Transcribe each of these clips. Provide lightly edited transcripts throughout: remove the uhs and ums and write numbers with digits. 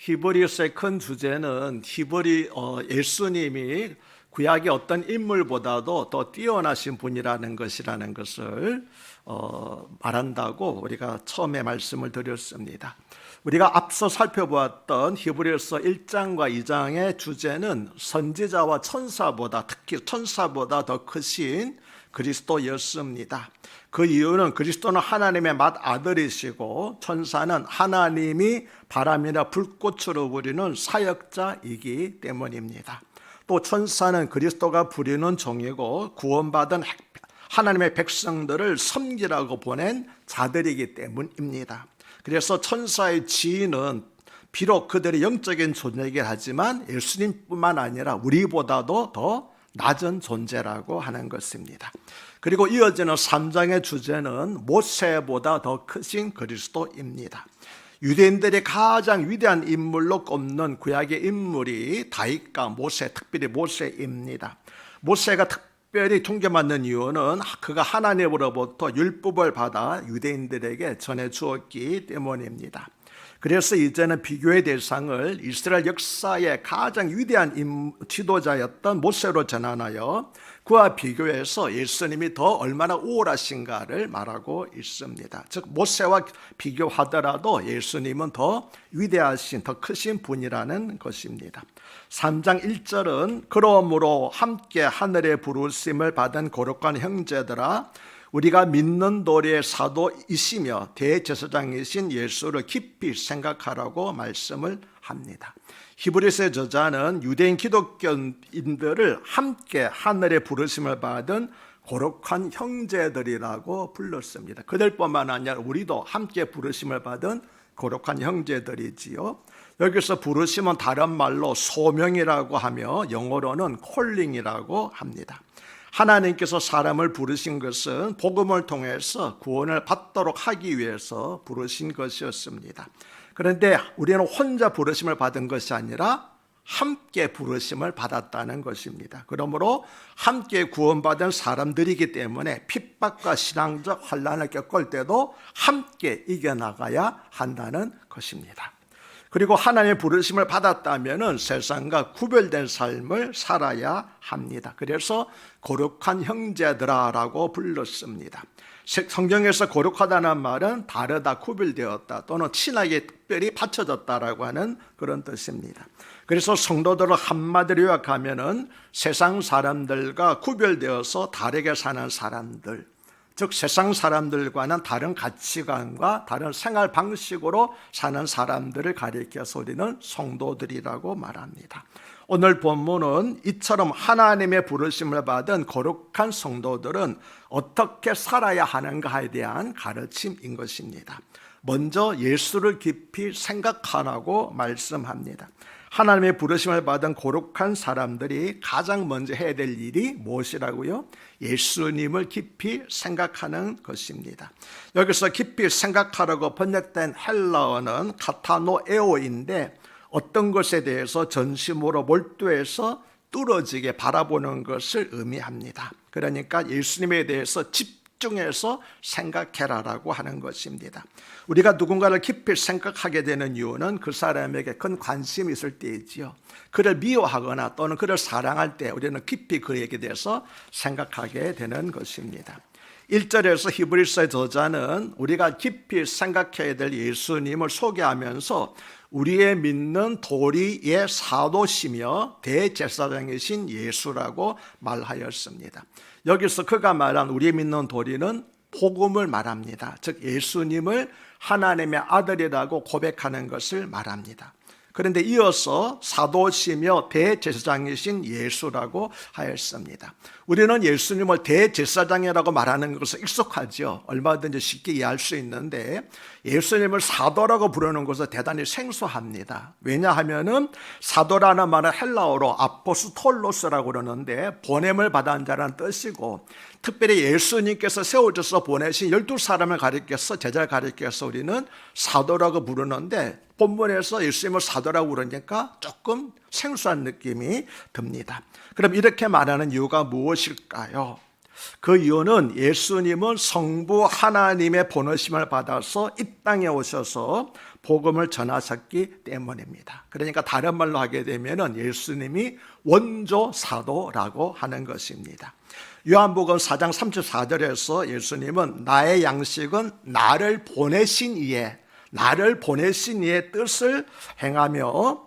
히브리서의 큰 주제는 예수님이 구약의 어떤 인물보다도 더 뛰어나신 분이라는 것을 말한다고 우리가 처음에 말씀을 드렸습니다. 우리가 앞서 살펴보았던 히브리서 1장과 2장의 주제는 선지자와 천사보다, 특히 천사보다 더 크신 그리스도였습니다. 그 이유는 그리스도는 하나님의 맏아들이시고 천사는 하나님이 바람이나 불꽃으로 부리는 사역자이기 때문입니다. 또 천사는 그리스도가 부리는 종이고 구원받은 하나님의 백성들을 섬기라고 보낸 자들이기 때문입니다. 그래서 천사의 지위는 비록 그들의 영적인 존재이긴 하지만 예수님뿐만 아니라 우리보다도 더 낮은 존재라고 하는 것입니다. 그리고 이어지는 3장의 주제는 모세보다 더 크신 그리스도입니다. 유대인들이 가장 위대한 인물로 꼽는 구약의 인물이 다윗과 모세, 특별히 모세입니다. 모세가 특별히 존경받는 이유는 그가 하나님으로부터 율법을 받아 유대인들에게 전해주었기 때문입니다. 그래서 이제는 비교의 대상을 이스라엘 역사의 가장 위대한 지도자였던 모세로 전환하여 그와 비교해서 예수님이 더 얼마나 우월하신가를 말하고 있습니다. 즉 모세와 비교하더라도 예수님은 더 위대하신, 더 크신 분이라는 것입니다. 3장 1절은 그러므로 함께 하늘의 부르심을 받은 거룩한 형제들아 우리가 믿는 도리의 사도이시며 대제사장이신 예수를 깊이 생각하라고 말씀을 합니다. 히브리서의 저자는 유대인 기독교인들을 함께 하늘의 부르심을 받은 거룩한 형제들이라고 불렀습니다. 그들뿐만 아니라 우리도 함께 부르심을 받은 거룩한 형제들이지요. 여기서 부르심은 다른 말로 소명이라고 하며 영어로는 콜링이라고 합니다. 하나님께서 사람을 부르신 것은 복음을 통해서 구원을 받도록 하기 위해서 부르신 것이었습니다. 그런데 우리는 혼자 부르심을 받은 것이 아니라 함께 부르심을 받았다는 것입니다. 그러므로 함께 구원받은 사람들이기 때문에 핍박과 신앙적 환난을 겪을 때도 함께 이겨나가야 한다는 것입니다. 그리고 하나님의 부르심을 받았다면 세상과 구별된 삶을 살아야 합니다. 그래서 거룩한 형제들아라고 불렀습니다. 성경에서 거룩하다는 말은 다르다, 구별되었다 또는 친하게 특별히 받쳐졌다라고 하는 그런 뜻입니다. 그래서 성도들을 한마디로 요약하면은 세상 사람들과 구별되어서 다르게 사는 사람들, 즉 세상 사람들과는 다른 가치관과 다른 생활 방식으로 사는 사람들을 가리켜서 우리는 성도들이라고 말합니다. 오늘 본문은 이처럼 하나님의 부르심을 받은 거룩한 성도들은 어떻게 살아야 하는가에 대한 가르침인 것입니다. 먼저 예수를 깊이 생각하라고 말씀합니다. 하나님의 부르심을 받은 거룩한 사람들이 가장 먼저 해야 될 일이 무엇이라고요? 예수님을 깊이 생각하는 것입니다. 여기서 깊이 생각하라고 번역된 헬라어는 카타노에오인데 어떤 것에 대해서 전심으로 몰두해서 뚫어지게 바라보는 것을 의미합니다. 그러니까 예수님에 대해서 집중해서 생각해라라고 하는 것입니다. 우리가 누군가를 깊이 생각하게 되는 이유는 그 사람에게 큰 관심이 있을 때이지요. 그를 미워하거나 또는 그를 사랑할 때 우리는 깊이 그에게 대해서 생각하게 되는 것입니다. 1절에서 히브리서의 저자는 우리가 깊이 생각해야 될 예수님을 소개하면서 우리의 믿는 도리의 사도시며 대제사장이신 예수라고 말하였습니다. 여기서 그가 말한 우리의 믿는 도리는 복음을 말합니다. 즉 예수님을 하나님의 아들이라고 고백하는 것을 말합니다. 그런데 이어서 사도시며 대제사장이신 예수라고 하였습니다. 우리는 예수님을 대제사장이라고 말하는 것은 익숙하죠. 얼마든지 쉽게 이해할 수 있는데 예수님을 사도라고 부르는 것은 대단히 생소합니다. 왜냐하면 사도라는 말은 헬라어로 아포스톨로스라고 그러는데 보냄을 받은 자라는 뜻이고 특별히 예수님께서 세워져서 보내신 12사람을 가리켜서 제자를 가리켜서 우리는 사도라고 부르는데 본문에서 예수님을 사도라고 그러니까 조금 생소한 느낌이 듭니다. 그럼 이렇게 말하는 이유가 무엇일까요? 그 이유는 예수님은 성부 하나님의 보내심을 받아서 이 땅에 오셔서 복음을 전하셨기 때문입니다. 그러니까 다른 말로 하게 되면은 예수님이 원조 사도라고 하는 것입니다. 요한복음 4장 34절에서 예수님은 나의 양식은 나를 보내신 이의 뜻을 행하며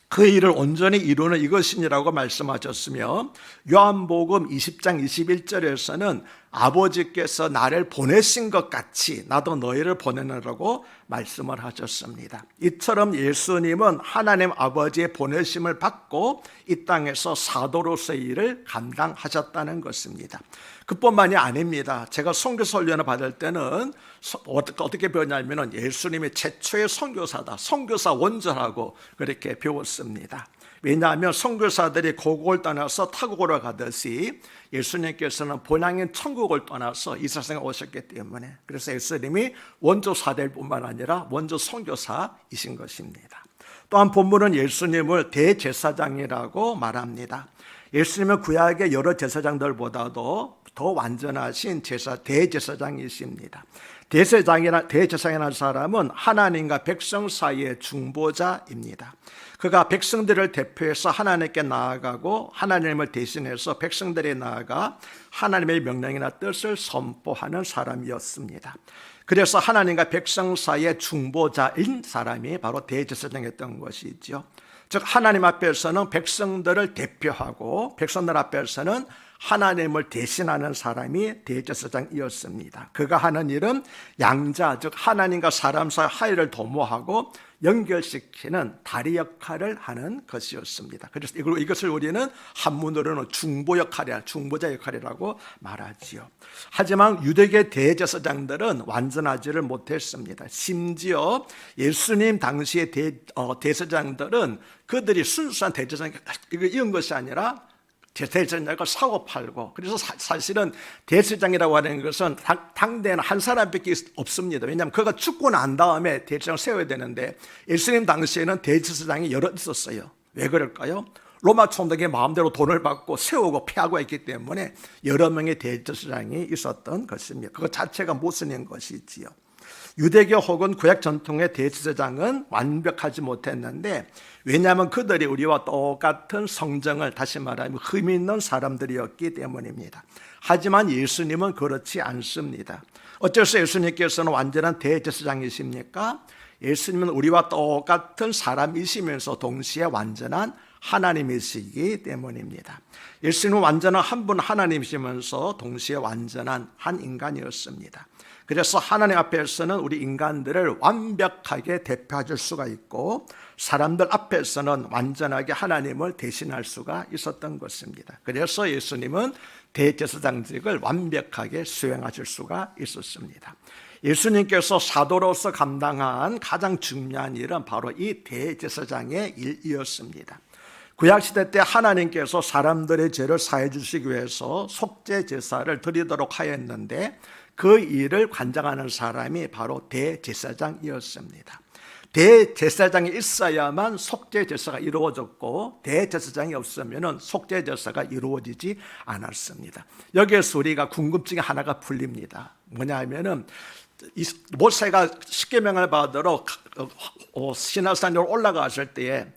그 일을 온전히 이루는 이것이니라고 말씀하셨으며, 요한복음 20장 21절에서는 아버지께서 나를 보내신 것 같이 나도 너희를 보내느라고 말씀을 하셨습니다. 이처럼 예수님은 하나님 아버지의 보내심을 받고 이 땅에서 사도로서의 일을 감당하셨다는 것입니다. 그뿐만이 아닙니다. 제가 선교사 훈련을 받을 때는 어떻게 배웠냐면 예수님이 최초의 선교사다, 선교사 원조라고 그렇게 배웠습니다. 왜냐하면 선교사들이 고국을 떠나서 타국으로 가듯이 예수님께서는 본향인 천국을 떠나서 이 세상에 오셨기 때문에, 그래서 예수님이 원조 사도일 뿐만 아니라 원조 선교사이신 것입니다. 또한 본문은 예수님을 대제사장이라고 말합니다. 예수님은 구약의 여러 제사장들보다도 더 완전하신 대제사장이십니다. 대제사장이라는 사람은 하나님과 백성 사이의 중보자입니다. 그가 백성들을 대표해서 하나님께 나아가고 하나님을 대신해서 백성들이 나아가 하나님의 명령이나 뜻을 선포하는 사람이었습니다. 그래서 하나님과 백성 사이의 중보자인 사람이 바로 대제사장이었던 것이죠. 즉 하나님 앞에서는 백성들을 대표하고 백성들 앞에서는 하나님을 대신하는 사람이 대제사장이었습니다. 그가 하는 일은 양자, 즉 하나님과 사람 사이 화해를 도모하고 연결시키는 다리 역할을 하는 것이었습니다. 그래서 이것을 우리는 한문으로는 중보자 역할이라고 말하지요. 하지만 유대계 대제사장들은 완전하지를 못했습니다. 심지어 예수님 당시의 대제사장들은 그들이 순수한 대제사장 이런 것이 아니라 대제사장과 사고 팔고, 그래서 사실은 대제사장이라고 하는 것은 당대에는 한 사람밖에 없습니다. 왜냐하면 그가 죽고 난 다음에 대제사장을 세워야 되는데 예수님 당시에는 대제사장이 여러 있었어요. 왜 그럴까요? 로마 총독의 마음대로 돈을 받고 세우고 폐하고 했기 때문에 여러 명의 대제사장이 있었던 것입니다. 그것 자체가 모순인 것이지요. 유대교 혹은 구약 전통의 대제사장은 완벽하지 못했는데, 왜냐하면 그들이 우리와 똑같은 성정을, 다시 말하면 흠 있는 사람들이었기 때문입니다. 하지만 예수님은 그렇지 않습니다. 어째서 예수님께서는 완전한 대제사장이십니까? 예수님은 우리와 똑같은 사람이시면서 동시에 완전한 하나님이시기 때문입니다. 예수님은 완전한 한 분 하나님이시면서 동시에 완전한 한 인간이었습니다. 그래서 하나님 앞에서는 우리 인간들을 완벽하게 대표해 줄 수가 있고, 사람들 앞에서는 완전하게 하나님을 대신할 수가 있었던 것입니다. 그래서 예수님은 대제사장직을 완벽하게 수행하실 수가 있었습니다. 예수님께서 사도로서 감당한 가장 중요한 일은 바로 이 대제사장의 일이었습니다. 구약시대 때 하나님께서 사람들의 죄를 사해 주시기 위해서 속죄 제사를 드리도록 하였는데, 그 일을 관장하는 사람이 바로 대제사장이었습니다. 대제사장이 있어야만 속죄 제사가 이루어졌고, 대제사장이 없으면 속죄 제사가 이루어지지 않았습니다. 여기에서 우리가 궁금증이 하나가 풀립니다. 뭐냐 하면은 모세가 십계명을 받으러 시내산으로 올라갔을 때에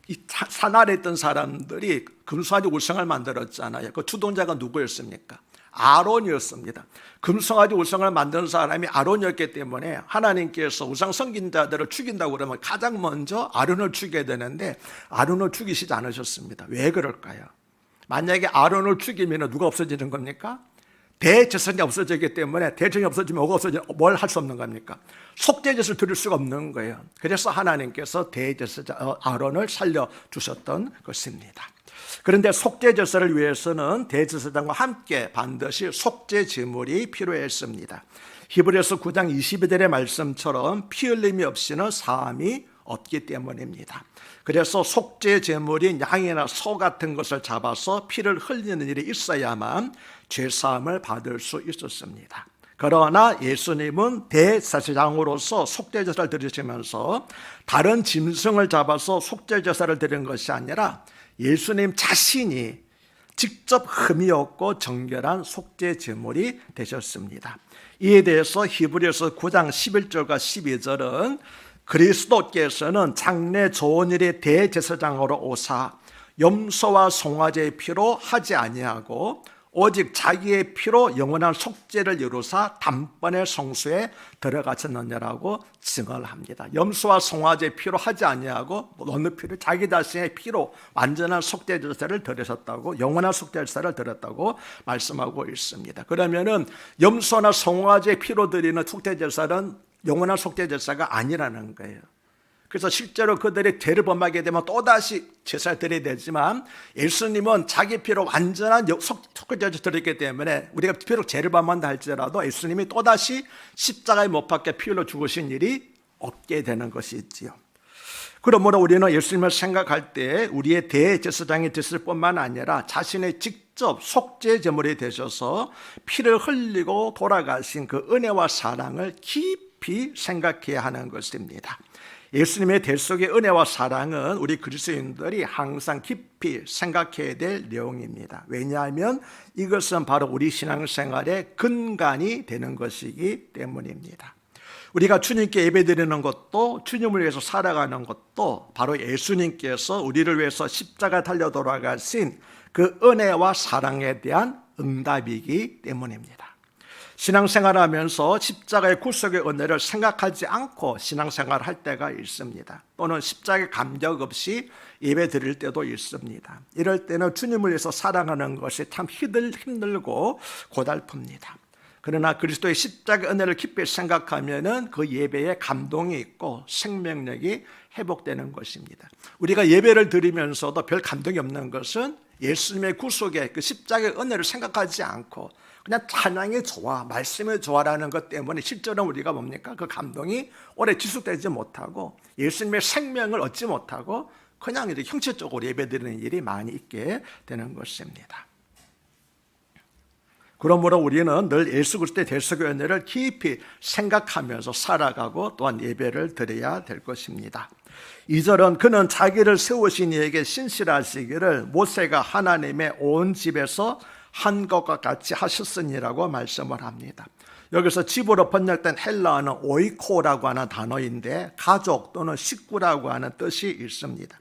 이 산 아래 있던 사람들이 금송아지 우상을 만들었잖아요. 그 주동자가 누구였습니까? 아론이었습니다. 금송아지 우상을 만든 사람이 아론이었기 때문에 하나님께서 우상 섬긴자들을 죽인다고 그러면 가장 먼저 아론을 죽여야 되는데 아론을 죽이시지 않으셨습니다. 왜 그럴까요? 만약에 아론을 죽이면 누가 없어지는 겁니까? 대제사장이 없어지기 때문에, 대제사장이 없어지면 뭐가 없어지면 뭘 할 수 없는 겁니까? 속죄제를 드릴 수가 없는 거예요. 그래서 하나님께서 대제사장 아론을 살려주셨던 것입니다. 그런데 속죄제사를 위해서는 대제사장과 함께 반드시 속죄제물이 필요했습니다. 히브리서 9장 22절의 말씀처럼 피 흘림이 없이는 사함이 없기 때문입니다. 그래서 속죄제물인 양이나 소 같은 것을 잡아서 피를 흘리는 일이 있어야만 죄사함을 받을 수 있었습니다. 그러나 예수님은 대제사장으로서 속죄제사를 드리시면서 다른 짐승을 잡아서 속죄제사를 드리는 것이 아니라 예수님 자신이 직접 흠이 없고 정결한 속죄 제물이 되셨습니다. 이에 대해서 히브리서 9장 11절과 12절은 그리스도께서는 장래 좋은 일의 대제사장으로 오사 염소와 송아지의 피로 하지 아니하고 오직 자기의 피로 영원한 속죄를 이루사 단번에 성소에 들어가셨느냐라고 증언을 합니다. 염소와 송아지의 피로 하지 아니하고 어느 피로? 자기 자신의 피로 완전한 속죄 제사를 드렸다고, 영원한 속죄 제사를 드렸다고 말씀하고 있습니다. 그러면은 염소나 송아지의 피로 드리는 속죄 제사는 영원한 속죄 제사가 아니라는 거예요. 그래서 실제로 그들이 죄를 범하게 되면 또다시 제사를 드려야 되지만 예수님은 자기 피로 완전한 속죄제를 드렸기 때문에 우리가 비록 죄를 범한다 할지라도 예수님이 또다시 십자가에 못 박혀 피 흘려 죽으신 일이 없게 되는 것이지요. 그러므로 우리는 예수님을 생각할 때 우리의 대제사장이 됐을 뿐만 아니라 자신의 직접 속죄 제물이 되셔서 피를 흘리고 돌아가신 그 은혜와 사랑을 깊이 생각해야 하는 것입니다. 예수님의 대속의 은혜와 사랑은 우리 그리스도인들이 항상 깊이 생각해야 될 내용입니다. 왜냐하면 이것은 바로 우리 신앙생활의 근간이 되는 것이기 때문입니다. 우리가 주님께 예배드리는 것도, 주님을 위해서 살아가는 것도 바로 예수님께서 우리를 위해서 십자가 달려 돌아가신 그 은혜와 사랑에 대한 응답이기 때문입니다. 신앙생활을 하면서 십자가의 구속의 은혜를 생각하지 않고 신앙생활을 할 때가 있습니다. 또는 십자가의 감격 없이 예배 드릴 때도 있습니다. 이럴 때는 주님을 위해서 살아가는 것이 참 힘들고 고달픕니다. 그러나 그리스도의 십자가의 은혜를 깊이 생각하면은 그 예배에 감동이 있고 생명력이 회복되는 것입니다. 우리가 예배를 드리면서도 별 감동이 없는 것은 예수님의 구속의 그 십자가의 은혜를 생각하지 않고 그냥 찬양이 좋아, 말씀이 좋아라는 것 때문에 실제로 우리가 뭡니까? 그 감동이 오래 지속되지 못하고 예수님의 생명을 얻지 못하고 그냥 이렇게 형체적으로 예배드리는 일이 많이 있게 되는 것입니다. 그러므로 우리는 늘 예수 그리스도의 대속의 은혜를 깊이 생각하면서 살아가고 또한 예배를 드려야 될 것입니다. 2절은 그는 자기를 세우신 이에게 신실하시기를 모세가 하나님의 온 집에서 한 것과 같이 하셨으니라고 말씀을 합니다. 여기서 집으로 번역된 헬라어는 오이코라고 하는 단어인데 가족 또는 식구라고 하는 뜻이 있습니다.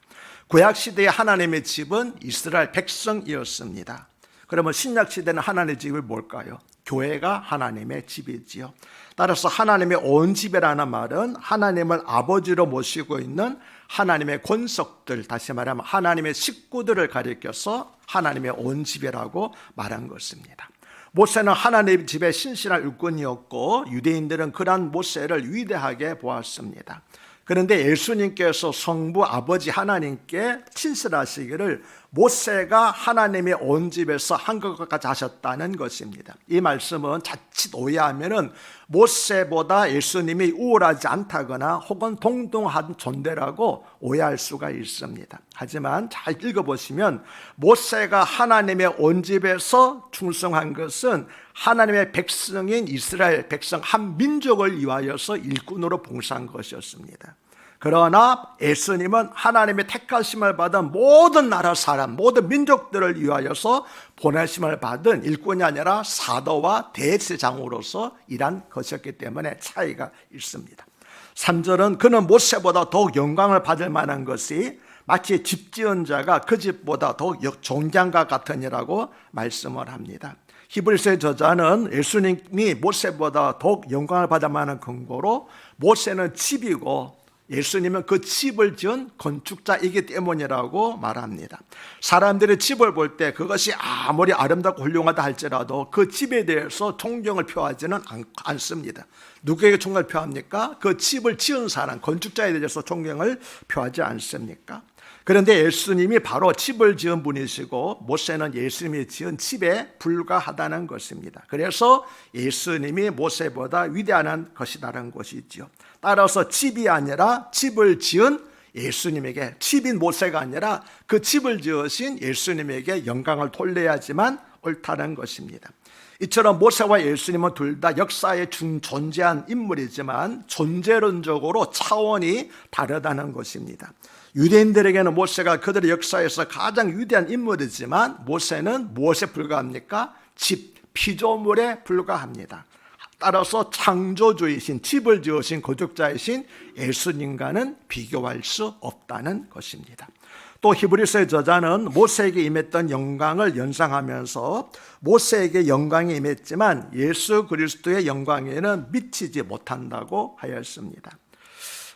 구약시대의 하나님의 집은 이스라엘 백성이었습니다. 그러면 신약시대는 하나님의 집이 뭘까요? 교회가 하나님의 집이지요. 따라서 하나님의 온 집이라는 말은 하나님을 아버지로 모시고 있는 하나님의 권속들, 다시 말하면 하나님의 식구들을 가리켜서 하나님의 온 집이라고 말한 것입니다. 모세는 하나님의 집의 신실한 일꾼이었고 유대인들은 그러한 모세를 위대하게 보았습니다. 그런데 예수님께서 성부 아버지 하나님께 신실하시기를 모세가 하나님의 온 집에서 한 것까지 하셨다는 것입니다. 이 말씀은 자칫 오해하면은 모세보다 예수님이 우월하지 않다거나 혹은 동등한 존재라고 오해할 수가 있습니다. 하지만 잘 읽어보시면 모세가 하나님의 온 집에서 충성한 것은 하나님의 백성인 이스라엘 백성 한 민족을 위하여서 일꾼으로 봉사한 것이었습니다. 그러나 예수님은 하나님의 택하심을 받은 모든 나라 사람, 모든 민족들을 위하여서 보내심을 받은 일꾼이 아니라 사도와 대제사장으로서 일한 것이었기 때문에 차이가 있습니다. 3절은 그는 모세보다 더욱 영광을 받을 만한 것이 마치 집 지은 자가 그 집보다 더욱 존경과 같으니라고 말씀을 합니다. 히브리서의 저자는 예수님이 모세보다 더욱 영광을 받을 만한 근거로 모세는 집이고 예수님은 그 집을 지은 건축자이기 때문이라고 말합니다. 사람들이 집을 볼 때 그것이 아무리 아름답고 훌륭하다 할지라도 그 집에 대해서 존경을 표하지는 않습니다. 누구에게 존경을 표합니까? 그 집을 지은 사람, 건축자에 대해서 존경을 표하지 않습니까? 그런데 예수님이 바로 집을 지은 분이시고 모세는 예수님이 지은 집에 불과하다는 것입니다. 그래서 예수님이 모세보다 위대한 것이라는 것이죠. 따라서 집이 아니라 집을 지은 예수님에게, 집인 모세가 아니라 그 집을 지으신 예수님에게 영광을 돌려야지만 옳다는 것입니다. 이처럼 모세와 예수님은 둘 다 역사에 존재한 인물이지만 존재론적으로 차원이 다르다는 것입니다. 유대인들에게는 모세가 그들의 역사에서 가장 위대한 인물이지만 모세는 무엇에 불과합니까? 피조물에 불과합니다. 따라서 창조주이신, 집을 지으신 거족자이신 예수님과는 비교할 수 없다는 것입니다. 또 히브리서의 저자는 모세에게 임했던 영광을 연상하면서 모세에게 영광이 임했지만 예수 그리스도의 영광에는 미치지 못한다고 하였습니다.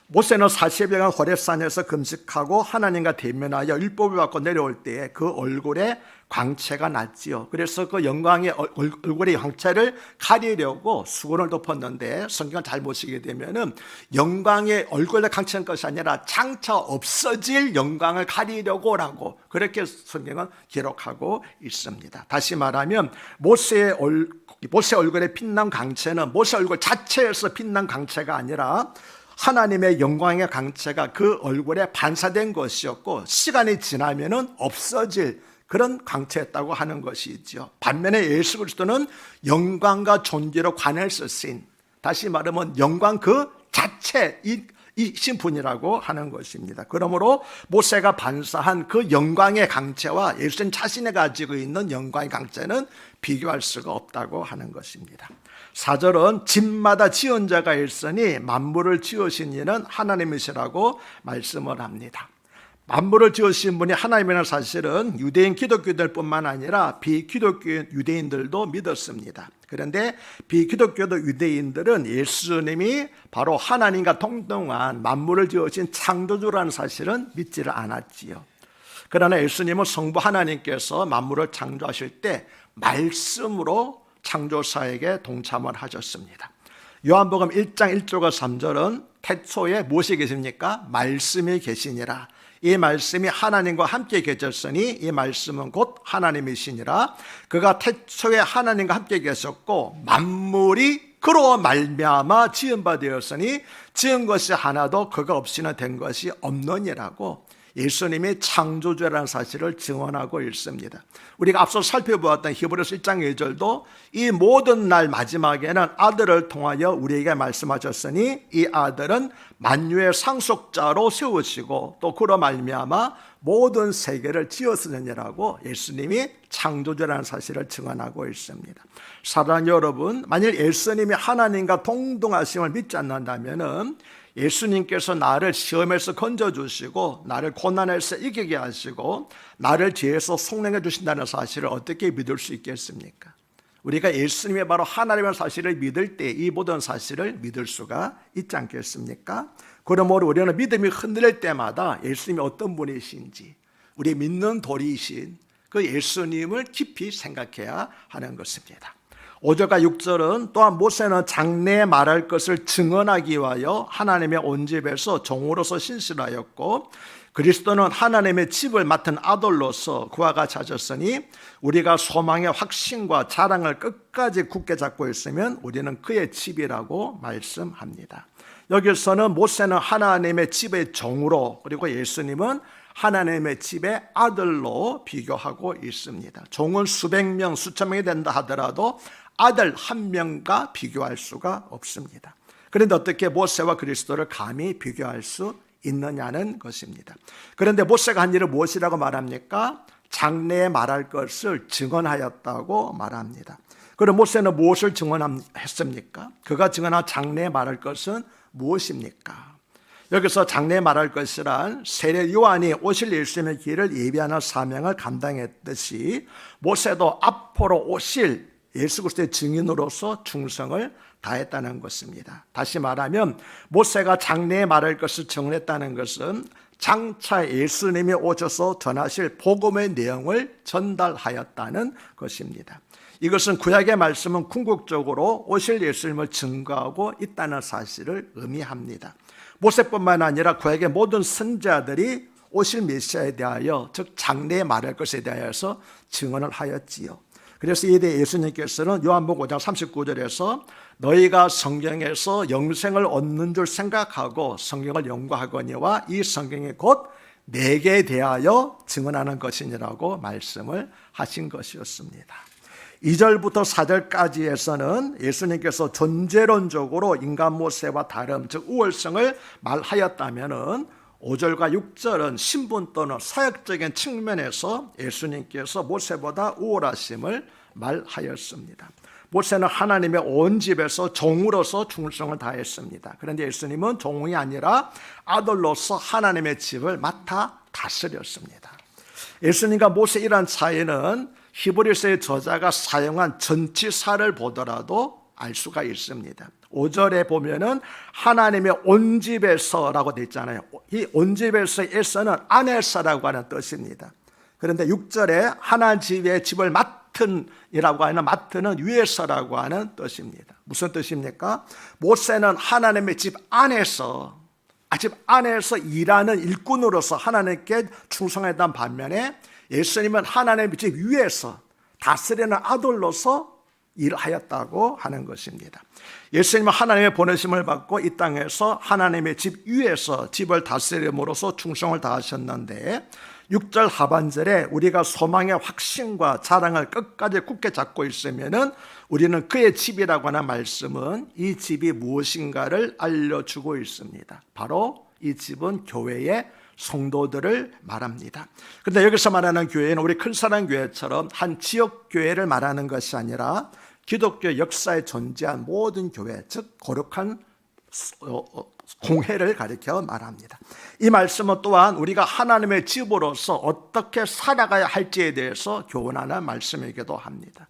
모세는 40여간 호렙산에서 금식하고 하나님과 대면하여 율법을 받고 내려올 때에 그 얼굴에 광채가 났지요. 그래서 그 영광의 얼굴의 광채를 가리려고 수건을 덮었는데 성경을 잘 보시게 되면은 영광의 얼굴에 광채한 것이 아니라 장차 없어질 영광을 가리려고라고 그렇게 성경은 기록하고 있습니다. 다시 말하면 모세 얼굴에 빛난 광채는 모세 얼굴 자체에서 빛난 광채가 아니라 하나님의 영광의 광채가 그 얼굴에 반사된 것이었고 시간이 지나면은 없어질 그런 광채였다고 하는 것이죠. 반면에 예수 그리스도는 영광과 존재로 관해서 쓰인, 다시 말하면 영광 그 자체이신 분이라고 하는 것입니다. 그러므로 모세가 반사한 그 영광의 광채와 예수님 자신이 가지고 있는 영광의 광채는 비교할 수가 없다고 하는 것입니다. 4절은 집마다 지은 자가 있으니 만물을 지으신 이는 하나님이시라고 말씀을 합니다. 만물을 지으신 분이 하나님이라는 사실은 유대인 기독교들 뿐만 아니라 비기독교 유대인들도 믿었습니다. 그런데 비기독교도 유대인들은 예수님이 바로 하나님과 동등한 만물을 지으신 창조주라는 사실은 믿지를 않았지요. 그러나 예수님은 성부 하나님께서 만물을 창조하실 때 말씀으로 창조사에게 동참을 하셨습니다. 요한복음 1장 1절과 3절은 태초에 무엇이 계십니까? 말씀이 계시니라. 이 말씀이 하나님과 함께 계셨으니 이 말씀은 곧 하나님이시니라. 그가 태초에 하나님과 함께 계셨고 만물이 그로 말미암아 지은 바 되었으니 지은 것이 하나도 그가 없이는 된 것이 없느니라고 예수님이 창조주라는 사실을 증언하고 있습니다. 우리가 앞서 살펴보았던 히브리서 1장 2절도 이 모든 날 마지막에는 아들을 통하여 우리에게 말씀하셨으니 이 아들은 만유의 상속자로 세우시고 또 그로 말미암아 모든 세계를 지었으니라고 예수님이 창조주라는 사실을 증언하고 있습니다. 사랑하는 여러분, 만일 예수님이 하나님과 동등하심을 믿지 않는다면은 예수님께서 나를 시험에서 건져주시고 나를 고난에서 이기게 하시고 나를 죄에서 속량해 주신다는 사실을 어떻게 믿을 수 있겠습니까? 우리가 예수님이 바로 하나님의 사실을 믿을 때 이 모든 사실을 믿을 수가 있지 않겠습니까? 그러므로 우리는 믿음이 흔들릴 때마다 예수님이 어떤 분이신지 우리 믿는 도리이신 그 예수님을 깊이 생각해야 하는 것입니다. 5절과 6절은 또한 모세는 장래에 말할 것을 증언하기 위하여 하나님의 온 집에서 종으로서 신실하였고 그리스도는 하나님의 집을 맡은 아들로서 그와 같이 하셨으니 우리가 소망의 확신과 자랑을 끝까지 굳게 잡고 있으면 우리는 그의 집이라고 말씀합니다. 여기서는 모세는 하나님의 집의 종으로 그리고 예수님은 하나님의 집의 아들로 비교하고 있습니다. 종은 수백 명, 수천 명이 된다 하더라도 아들 한 명과 비교할 수가 없습니다. 그런데 어떻게 모세와 그리스도를 감히 비교할 수 있느냐는 것입니다. 그런데 모세가 한 일을 무엇이라고 말합니까? 장래에 말할 것을 증언하였다고 말합니다. 그럼 모세는 무엇을 증언했습니까? 그가 증언한 장래에 말할 것은 무엇입니까? 여기서 장래에 말할 것이란 세례 요한이 오실 예수님의 길을 예비하는 사명을 감당했듯이 모세도 앞으로 오실 예수 그리스도의 증인으로서 충성을 다했다는 것입니다. 다시 말하면 모세가 장래에 말할 것을 증언했다는 것은 장차 예수님이 오셔서 전하실 복음의 내용을 전달하였다는 것입니다. 이것은 구약의 말씀은 궁극적으로 오실 예수님을 증거하고 있다는 사실을 의미합니다. 모세뿐만 아니라 구약의 모든 선지자들이 오실 메시아에 대하여 즉 장래에 말할 것에 대하여서 증언을 하였지요. 그래서 이에 대해 예수님께서는 요한복음 5장 39절에서 너희가 성경에서 영생을 얻는 줄 생각하고 성경을 연구하거니와 이 성경이 곧 내게 대하여 증언하는 것이니라고 말씀을 하신 것이었습니다. 2절부터 4절까지에서는 예수님께서 존재론적으로 인간 모세와 다름, 즉 우월성을 말하였다면은 5절과 6절은 신분 또는 사역적인 측면에서 예수님께서 모세보다 우월하심을 말하였습니다. 모세는 하나님의 온 집에서 종으로서 충성을 다했습니다. 그런데 예수님은 종이 아니라 아들로서 하나님의 집을 맡아 다스렸습니다. 예수님과 모세 이런 차이는 히브리서의 저자가 사용한 전치사를 보더라도 알 수가 있습니다. 5절에 보면은 하나님의 온 집에서라고 되어 있잖아요. 이 온 집에서에서는 안에서라고 하는 뜻입니다. 그런데 6절에 하나님 집의 집을 맡은 이라고 하는 맡은은 위에서라고 하는 뜻입니다. 무슨 뜻입니까? 모세는 하나님의 집 안에서 일하는 일꾼으로서 하나님께 충성했던 반면에 예수님은 하나님의 집 위에서 다스리는 아들로서 일하였다고 하는 것입니다. 예수님은 하나님의 보내심을 받고 이 땅에서 하나님의 집 위에서 집을 다스림으로써 충성을 다하셨는데 6절 하반절에 우리가 소망의 확신과 자랑을 끝까지 굳게 잡고 있으면은 우리는 그의 집이라고 하는 말씀은 이 집이 무엇인가를 알려주고 있습니다. 바로 이 집은 교회의 성도들을 말합니다. 그런데 여기서 말하는 교회는 우리 큰사랑교회처럼 한 지역 교회를 말하는 것이 아니라 기독교 역사에 존재한 모든 교회, 즉 거룩한 공회를 가리켜 말합니다. 이 말씀은 또한 우리가 하나님의 집으로서 어떻게 살아가야 할지에 대해서 교훈하는 말씀이기도 합니다.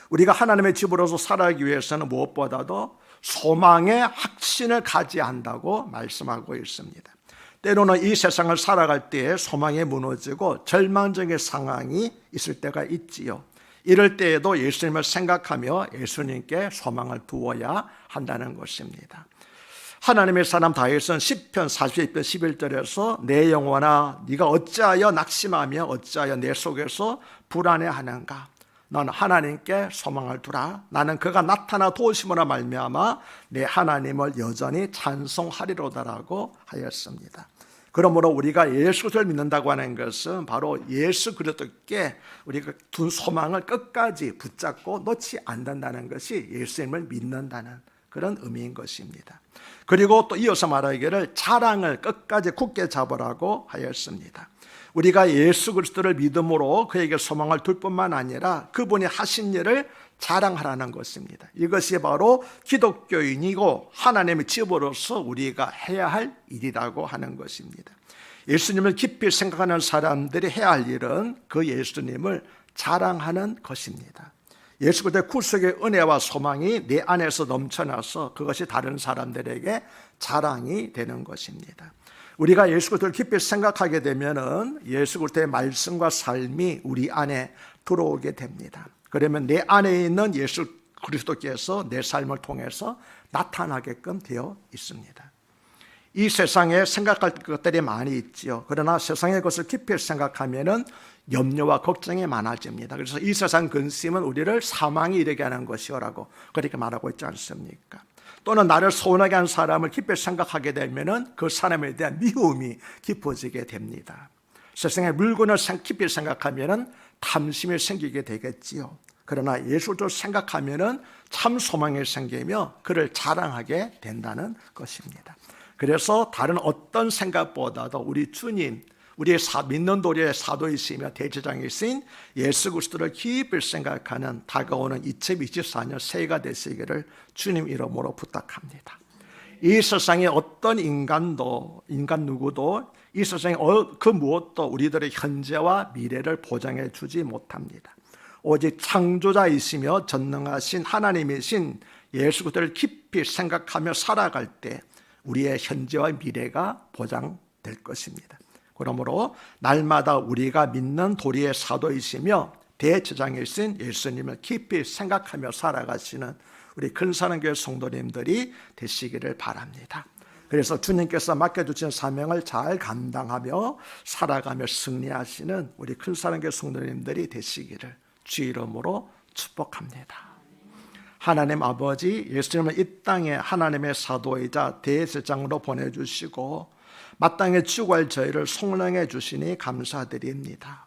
우리가 하나님의 집으로서 살아가기 위해서는 무엇보다도 소망의 확신을 가져야 한다고 말씀하고 있습니다. 때로는 이 세상을 살아갈 때에 소망이 무너지고 절망적인 상황이 있을 때가 있지요. 이럴 때에도 예수님을 생각하며 예수님께 소망을 두어야 한다는 것입니다. 하나님의 사람 다윗은 시편 42편 11절에서 내 영혼아 네가 어찌하여 낙심하며 어찌하여 내 속에서 불안해하는가. 너는 하나님께 소망을 두라. 나는 그가 나타나 도우심으로 말미암아 내 하나님을 여전히 찬송하리로다라고 하였습니다. 그러므로 우리가 예수 그리스도를 믿는다고 하는 것은 바로 예수 그리스도께 우리가 둔 소망을 끝까지 붙잡고 놓지 않는다는 것이 예수님을 믿는다는 그런 의미인 것입니다. 그리고 또 이어서 말하기를 자랑을 끝까지 굳게 잡으라고 하였습니다. 우리가 예수 그리스도를 믿음으로 그에게 소망을 둘 뿐만 아니라 그분이 하신 일을 자랑하라는 것입니다. 이것이 바로 기독교인이고 하나님의 집으로서 우리가 해야 할 일이라고 하는 것입니다. 예수님을 깊이 생각하는 사람들이 해야 할 일은 그 예수님을 자랑하는 것입니다. 예수 그리스도의 구속의 은혜와 소망이 내 안에서 넘쳐나서 그것이 다른 사람들에게 자랑이 되는 것입니다. 우리가 예수 그리스도를 깊이 생각하게 되면은 예수 그리스도의 말씀과 삶이 우리 안에 들어오게 됩니다. 그러면 내 안에 있는 예수 그리스도께서 내 삶을 통해서 나타나게끔 되어 있습니다. 이 세상에 생각할 것들이 많이 있지요. 그러나 세상의 것을 깊이 생각하면은 염려와 걱정이 많아집니다. 그래서 이 세상 근심은 우리를 사망에 이르게 하는 것이라고 그렇게 말하고 있지 않습니까? 또는 나를 서운하게 한 사람을 깊이 생각하게 되면은 그 사람에 대한 미움이 깊어지게 됩니다. 세상의 물건을 깊이 생각하면은 탐심이 생기게 되겠지요. 그러나 예수를 생각하면은 참 소망이 생기며 그를 자랑하게 된다는 것입니다. 그래서 다른 어떤 생각보다도 우리 주님, 우리의 믿는 도리의 사도이시며 대제장이신 예수 그리스도를 깊이 생각하는 다가오는 2024년 새해가 되시기를 주님 이름으로 부탁합니다. 이 세상에 어떤 인간 누구도 이 세상에 그 무엇도 우리들의 현재와 미래를 보장해 주지 못합니다. 오직 창조자이시며 전능하신 하나님이신 예수 그리스도를 깊이 생각하며 살아갈 때 우리의 현재와 미래가 보장될 것입니다. 그러므로 날마다 우리가 믿는 도리의 사도이시며 대제장이신 예수님을 깊이 생각하며 살아가시는 우리 근사랑교회 성도님들이 되시기를 바랍니다. 그래서 주님께서 맡겨주신 사명을 잘 감당하며 살아가며 승리하시는 우리 큰사랑교회 성도님들이 되시기를 주 이름으로 축복합니다. 하나님 아버지, 예수님을 이 땅에 하나님의 사도이자 대제장으로 보내주시고 마땅히 추구할 저희를 성령해 주시니 감사드립니다.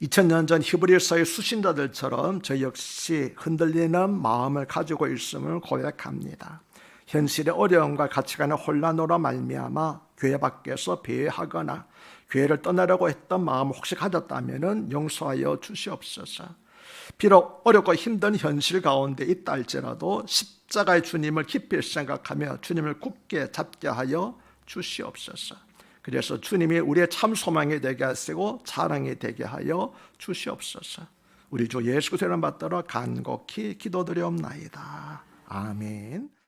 2000년 전 히브리서의 수신자들처럼 저 역시 흔들리는 마음을 가지고 있음을 고백합니다. 현실의 어려움과 가치관의 혼란으로 말미암아 교회 밖에서 배회하거나 교회를 떠나려고 했던 마음을 혹시 가졌다면 용서하여 주시옵소서. 비록 어렵고 힘든 현실 가운데 있다 할지라도 십자가의 주님을 깊이 생각하며 주님을 굳게 잡게 하여 주시옵소서. 그래서 주님이 우리의 참 소망이 되게 하시고 자랑이 되게 하여 주시옵소서. 우리 주 예수 그리스도를 받들어 간곡히 기도드리옵나이다. 아멘.